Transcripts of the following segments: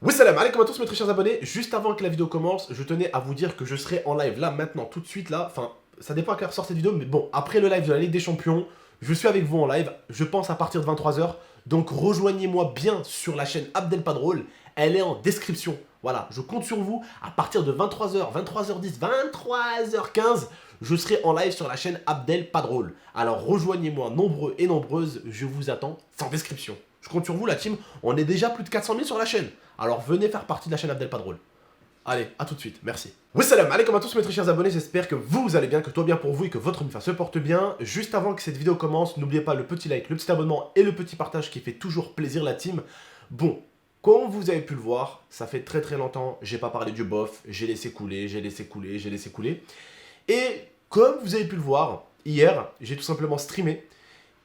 Oui, salam alaikum à tous mes très chers abonnés. Juste avant que la vidéo commence, je tenais à vous dire que je serai en live là, maintenant, tout de suite là. Enfin, ça dépend à quelle heure sort cette vidéo, mais bon, après le live de la Ligue des Champions, je suis avec vous en live, je pense à partir de 23 h. Donc rejoignez-moi bien sur la chaîne Abdel Padrol, elle est en description. Voilà, je compte sur vous, à partir de 23 h, 23 h 10, 23 h 15, je serai en live sur la chaîne Abdel Padrol. Alors rejoignez-moi nombreux et nombreuses, je vous attends, c'est en description. Je compte sur vous la team, on est déjà plus de 400 000 sur la chaîne. Alors venez faire partie de la chaîne Abdel Padrol. Allez, à tout de suite, merci. Oui, salam, alaikum à tous mes très chers abonnés, j'espère que vous allez bien, que tout va bien pour vous et que votre MIFA se porte bien. Juste avant que cette vidéo commence, n'oubliez pas le petit like, le petit abonnement et le petit partage qui fait toujours plaisir la team. Bon, comme vous avez pu le voir, ça fait très longtemps, j'ai pas parlé du bof, j'ai laissé couler, j'ai laissé couler, j'ai laissé couler. Et comme vous avez pu le voir, hier, j'ai tout simplement streamé.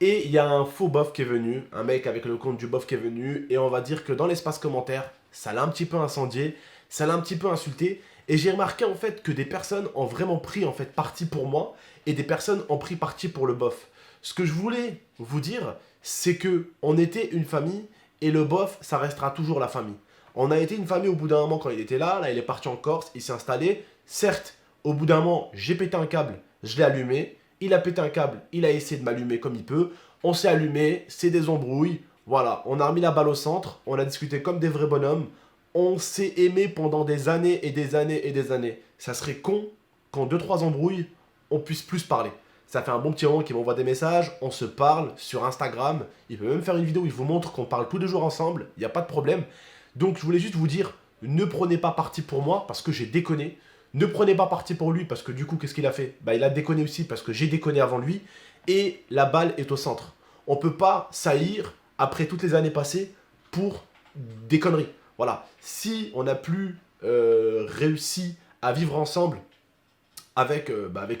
Et il y a un faux bof qui est venu, un mec avec le compte du bof qui est venu, et on va dire que dans l'espace commentaire, ça l'a un petit peu incendié, ça l'a un petit peu insulté, et j'ai remarqué en fait que des personnes ont vraiment pris en fait parti pour moi, et des personnes ont pris parti pour le bof. Ce que je voulais vous dire, c'est que on était une famille, et le bof, ça restera toujours la famille. On a été une famille au bout d'un moment quand il était là il est parti en Corse, il s'est installé, certes, au bout d'un moment, j'ai pété un câble, je l'ai allumé, il a pété un câble, il a essayé de m'allumer comme il peut, on s'est allumé, c'est des embrouilles, voilà, on a remis la balle au centre, on a discuté comme des vrais bonhommes, on s'est aimé pendant des années et des années et des années. Ça serait con qu'en 2-3 embrouilles, on puisse plus parler. Ça fait un bon petit moment qu'il m'envoie des messages, on se parle sur Instagram, il peut même faire une vidéo où il vous montre qu'on parle tous les jours ensemble, il n'y a pas de problème. Donc je voulais juste vous dire, ne prenez pas parti pour moi parce que j'ai déconné. Ne prenez pas parti pour lui parce que du coup, qu'est-ce qu'il a fait? Bah, il a déconné aussi parce que j'ai déconné avant lui. Et la balle est au centre. On peut pas saillir après toutes les années passées pour des conneries. Voilà. Si on n'a plus réussi à vivre ensemble avec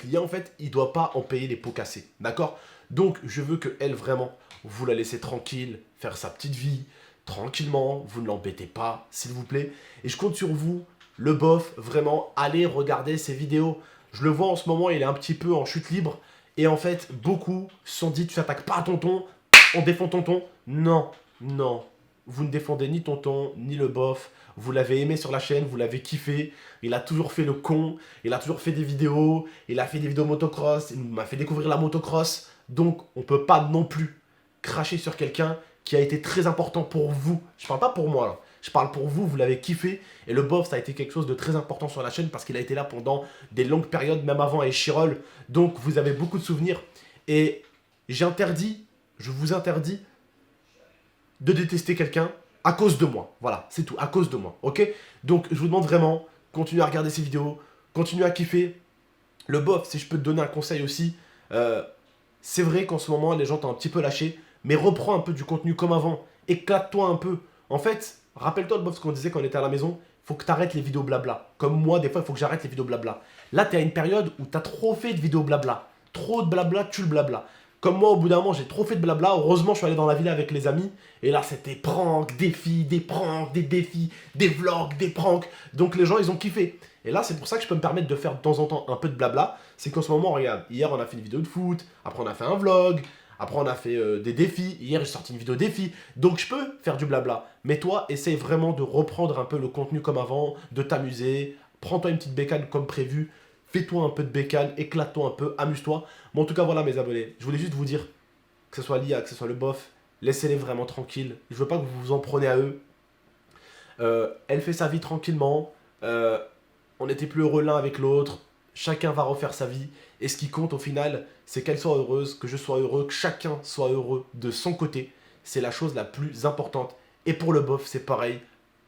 Lia, en fait, il doit pas en payer les pots cassés. D'accord? Donc, je veux que elle, vraiment, vous la laissez tranquille, faire sa petite vie, tranquillement, vous ne l'embêtez pas, s'il vous plaît. Et je compte sur vous, le bof, vraiment, allez regarder ses vidéos. Je le vois en ce moment, il est un petit peu en chute libre. Et en fait, beaucoup se sont dit, tu t'attaques pas à tonton, on défend tonton. Non, non. Vous ne défendez ni tonton, ni le bof. Vous l'avez aimé sur la chaîne, vous l'avez kiffé. Il a toujours fait le con, il a toujours fait des vidéos, il a fait des vidéos motocross, il m'a fait découvrir la motocross. Donc, on peut pas non plus cracher sur quelqu'un qui a été très important pour vous. Je parle pas pour moi, là. Je parle pour vous, vous l'avez kiffé. Et le bof, ça a été quelque chose de très important sur la chaîne parce qu'il a été là pendant des longues périodes, même avant avec Chirol. Donc, vous avez beaucoup de souvenirs. Et j'interdis, je vous interdis de détester quelqu'un à cause de moi. Voilà, c'est tout, à cause de moi, ok? Donc, je vous demande vraiment, continuez à regarder ces vidéos, continuez à kiffer. Le bof, si je peux te donner un conseil aussi, c'est vrai qu'en ce moment, les gens t'ont un petit peu lâché, mais reprends un peu du contenu comme avant. Éclate-toi un peu. En fait, rappelle-toi le bof, ce qu'on disait quand on était à la maison, faut que tu arrêtes les vidéos blabla. Comme moi, des fois, il faut que j'arrête les vidéos blabla. Là, tu es à une période où tu as trop fait de vidéos blabla. Trop de blabla, tue le blabla. Comme moi, au bout d'un moment, j'ai trop fait de blabla. Heureusement, je suis allé dans la villa avec les amis. Et là, c'était pranks, défis, des pranks, des défis, des vlogs, des pranks. Donc les gens, ils ont kiffé. Et là, c'est pour ça que je peux me permettre de faire de temps en temps un peu de blabla. C'est qu'en ce moment, regarde, hier, on a fait une vidéo de foot. Après, on a fait un vlog. Après, on a fait des défis. Hier, j'ai sorti une vidéo défi. Donc, je peux faire du blabla. Mais toi, essaye vraiment de reprendre un peu le contenu comme avant, de t'amuser. Prends-toi une petite bécane comme prévu. Fais-toi un peu de bécane, éclate-toi un peu, amuse-toi. Mais en tout cas, voilà mes abonnés. Je voulais juste vous dire, que ce soit l'IA, que ce soit le bof, laissez-les vraiment tranquilles. Je veux pas que vous vous en preniez à eux. Elle fait sa vie tranquillement. On n'était plus heureux l'un avec l'autre. Chacun va refaire sa vie. Et ce qui compte au final, c'est qu'elle soit heureuse, que je sois heureux, que chacun soit heureux de son côté. C'est la chose la plus importante. Et pour le bof, c'est pareil.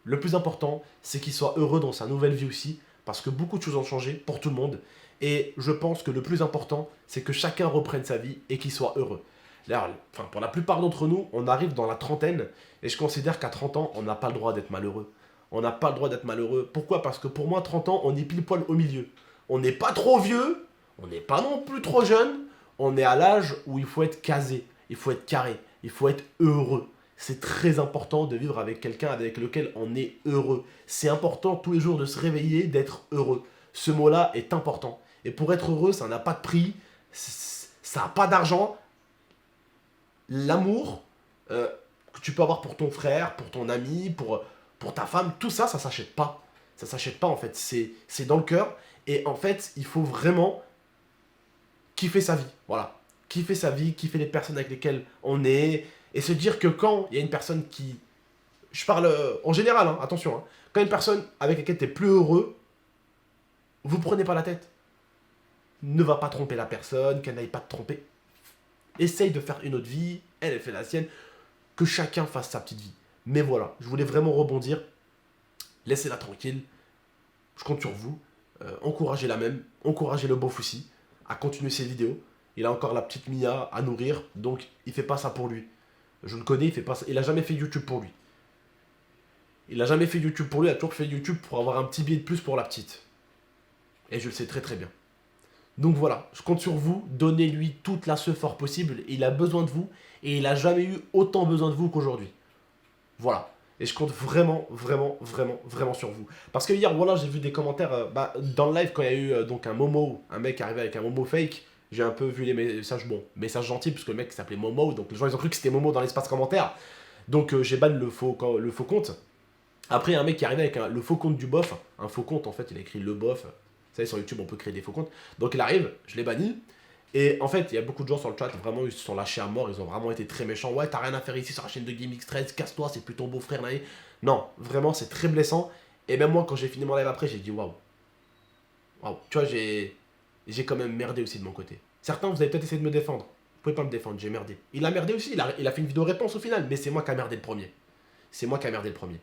Le plus important, c'est qu'il soit heureux dans sa nouvelle vie aussi. Parce que beaucoup de choses ont changé pour tout le monde. Et je pense que le plus important, c'est que chacun reprenne sa vie et qu'il soit heureux. D'ailleurs, enfin, pour la plupart d'entre nous, on arrive dans la trentaine. Et je considère qu'à 30 ans, on n'a pas le droit d'être malheureux. On n'a pas le droit d'être malheureux. Pourquoi? Parce que pour moi, 30 ans, on est pile poil au milieu. On n'est pas trop vieux, on n'est pas non plus trop jeune. On est à l'âge où il faut être casé, il faut être carré, il faut être heureux. C'est très important de vivre avec quelqu'un avec lequel on est heureux. C'est important tous les jours de se réveiller, d'être heureux. Ce mot-là est important. Et pour être heureux, ça n'a pas de prix, ça n'a pas d'argent. L'amour que tu peux avoir pour ton frère, pour ton ami, pour ta femme, tout ça, ça s'achète pas. Ça s'achète pas en fait, c'est dans le cœur. Et en fait, il faut vraiment kiffer sa vie, voilà. Kiffer sa vie, kiffer les personnes avec lesquelles on est, et se dire que quand il y a une personne qui... Je parle en général, hein, attention, hein, quand il y a une personne avec laquelle tu es plus heureux, vous prenez pas la tête. Ne va pas tromper la personne, qu'elle n'aille pas te tromper. Essaye de faire une autre vie, elle fait la sienne, que chacun fasse sa petite vie. Mais voilà, je voulais vraiment rebondir. Laissez-la tranquille. Je compte sur vous. Encouragez-la même. Encouragez le beauf aussi à continuer ses vidéos. Il a encore la petite Mia à nourrir, donc il fait pas ça pour lui. Je le connais, il fait pas ça. Il a jamais fait YouTube pour lui. Il a jamais fait YouTube pour lui, il a toujours fait YouTube pour avoir un petit billet de plus pour la petite. Et je le sais très très bien. Donc voilà, je compte sur vous, donnez-lui toute la sephore possible, il a besoin de vous, et il a jamais eu autant besoin de vous qu'aujourd'hui. Voilà. Et je compte vraiment, vraiment, vraiment, vraiment sur vous. Parce que hier, voilà, j'ai vu des commentaires, dans le live, quand il y a eu donc un Momo, un mec arrivé avec un Momo fake, j'ai un peu vu les messages, bon, messages gentils, parce que le mec s'appelait Momo, donc les gens ils ont cru que c'était Momo dans l'espace commentaire. Donc j'ai ban le faux compte. Après, il y a un mec qui est arrivé avec le faux compte du bof, un faux compte en fait, il a écrit le bof. Vous savez, sur YouTube, on peut créer des faux comptes. Donc il arrive, je l'ai banni. Et en fait, il y a beaucoup de gens sur le chat, vraiment, ils se sont lâchés à mort, ils ont vraiment été très méchants. Ouais, t'as rien à faire ici sur la chaîne de GameX13, casse-toi, c'est plus ton beau-frère. Non, vraiment, c'est très blessant. Et même moi, quand j'ai fini mon live après, j'ai dit waouh. Waouh. Tu vois, j'ai quand même merdé aussi de mon côté. Certains, vous avez peut-être essayé de me défendre. Vous pouvez pas me défendre, j'ai merdé. Il a merdé aussi, il a fait une vidéo réponse au final, mais c'est moi qui a merdé le premier. C'est moi qui a merdé le premier.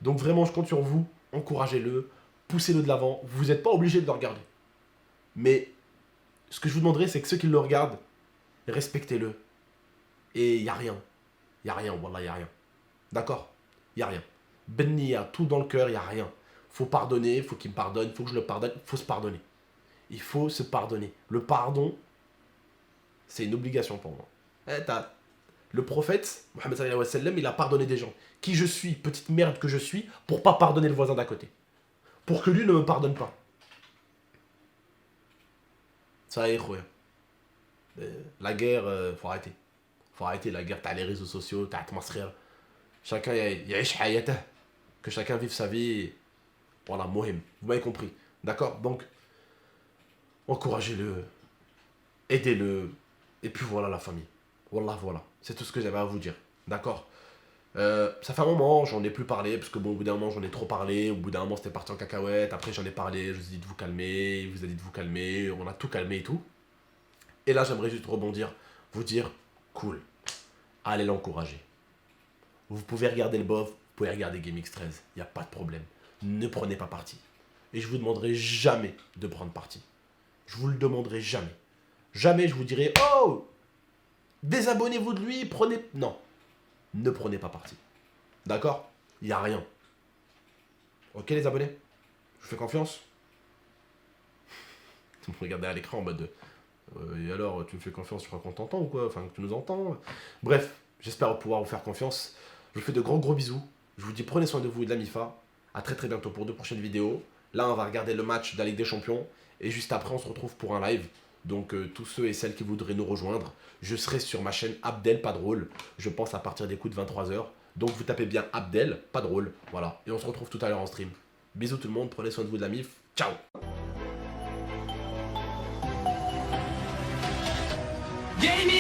Donc vraiment, je compte sur vous, encouragez-le, poussez-le de l'avant. Vous n'êtes pas obligé de le regarder. Mais ce que je vous demanderai, c'est que ceux qui le regardent, respectez-le. Et il n'y a rien. Il n'y a rien, wallah, il n'y a rien. D'accord? Il n'y a rien. Bennia, tout dans le cœur, il n'y a rien. Faut pardonner, faut qu'il me pardonne, faut que je le pardonne, faut se pardonner. Il faut se pardonner. Le pardon, c'est une obligation pour moi. Le prophète, Mohammed sallallahu alayhi wa sallam, il a pardonné des gens. Qui je suis, petite merde que je suis, pour pas pardonner le voisin d'à côté. Pour que lui ne me pardonne pas. Ça y est, la guerre, faut arrêter. Faut arrêter la guerre, t'as les réseaux sociaux, t'as atmosphère. Chacun ya'ish hayatah. Que chacun vive sa vie. Voilà, mohim. Vous m'avez compris. D'accord? Donc, encouragez-le. Aidez-le. Et puis voilà la famille. Wallah, voilà. C'est tout ce que j'avais à vous dire. D'accord? Ça fait un moment, j'en ai plus parlé, parce que bon, au bout d'un moment, j'en ai trop parlé, au bout d'un moment, c'était parti en cacahuète, après j'en ai parlé, je vous ai dit de vous calmer, il vous a dit de vous calmer, on a tout calmé et tout. Et là, j'aimerais juste rebondir, vous dire, cool, allez l'encourager. Vous pouvez regarder le bof, vous pouvez regarder GameX13, il n'y a pas de problème. Ne prenez pas parti. Et je vous demanderai jamais de prendre parti. Je vous le demanderai jamais. Jamais je vous dirai, oh, désabonnez-vous de lui, prenez... Non. Ne prenez pas parti. D'accord? Il n'y a rien. Ok les abonnés? Je vous fais confiance? Vous me regardez à l'écran en mode... et alors, tu me fais confiance, tu crois qu'on t'entend ou quoi? Enfin, que tu nous entends? Bref, j'espère pouvoir vous faire confiance. Je vous fais de gros bisous. Je vous dis prenez soin de vous et de la MIFA. A très très bientôt pour de prochaines vidéos. Là, on va regarder le match de la Ligue des Champions. Et juste après, on se retrouve pour un live. Donc tous ceux et celles qui voudraient nous rejoindre, je serai sur ma chaîne Abdel Pas Drôle, je pense à partir des coups de 23h. Donc vous tapez bien Abdel Pas Drôle, voilà. Et on se retrouve tout à l'heure en stream. Bisous tout le monde, prenez soin de vous de la MIF, ciao. Gaming